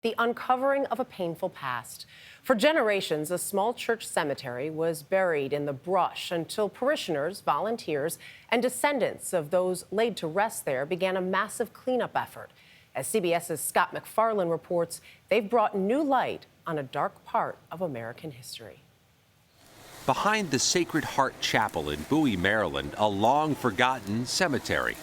The uncovering of a painful past. For generations, a small church cemetery was buried in the brush until parishioners, volunteers, and descendants of those laid to rest there began a massive cleanup effort. As CBS's Scott MacFarlane reports, they've brought new light on a dark part of American history. Behind the Sacred Heart Chapel in Bowie, Maryland, a long-forgotten cemetery.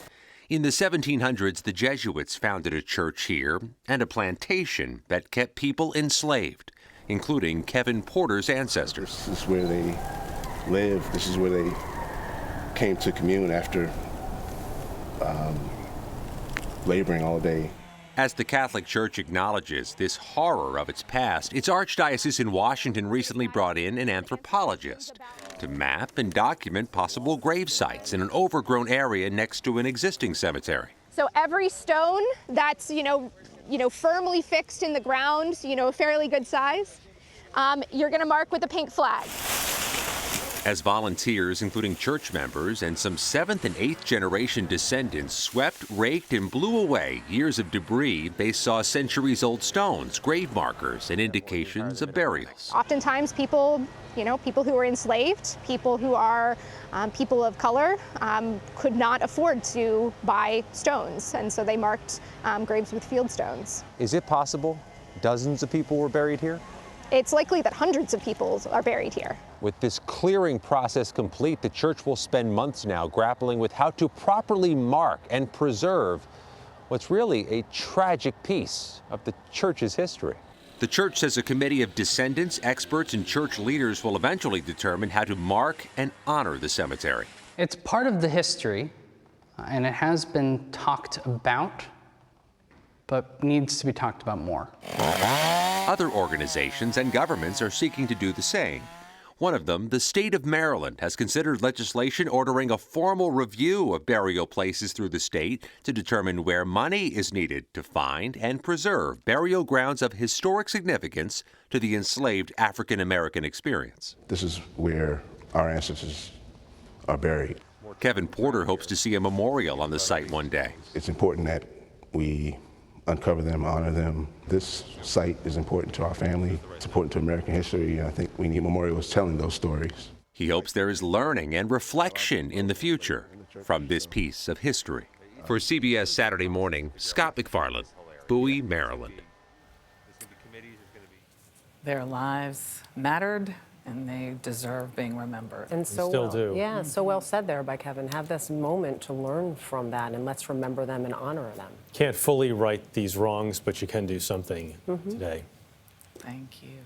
In the 1700s, the Jesuits founded a church here and a plantation that kept people enslaved, including Kevin Porter's ancestors. This is where they lived. This is where they came to commune after laboring all day. As the Catholic Church acknowledges this horror of its past, its archdiocese in Washington recently brought in an anthropologist to map and document possible grave sites in an overgrown area next to an existing cemetery. So every stone that's, firmly fixed in the ground, a fairly good size, you're going to mark with a pink flag. As volunteers, including church members and some 7th and 8th generation descendants, swept, raked, and blew away years of debris, they saw centuries-old stones, grave markers, and indications of burials. Oftentimes people who were enslaved, people who are people of color, could not afford to buy stones, and so they marked graves with field stones. Is it possible dozens of people were buried here? It's likely that hundreds of people are buried here. With this clearing process complete, the church will spend months now grappling with how to properly mark and preserve what's really a tragic piece of the church's history. The church says a committee of descendants, experts, and church leaders will eventually determine how to mark and honor the cemetery. It's part of the history, and it has been talked about, but needs to be talked about more. Other organizations and governments are seeking to do the same. One of them, the state of Maryland, has considered legislation ordering a formal review of burial places through the state to determine where money is needed to find and preserve burial grounds of historic significance to the enslaved African American experience. This is where our ancestors are buried. Kevin Porter hopes to see a memorial on the site one day. It's important that we uncover them, honor them. This site is important to our family. It's important to American history. I think we need memorials telling those stories. He hopes there is learning and reflection in the future from this piece of history. For CBS Saturday Morning, Scott MacFarlane, Bowie, Maryland. Their lives mattered, and they deserve being remembered. And so still do. Yeah, so well said there by Kevin. Have this moment to learn from that, and let's remember them and honor them. Can't fully right these wrongs, but you can do something today. Thank you.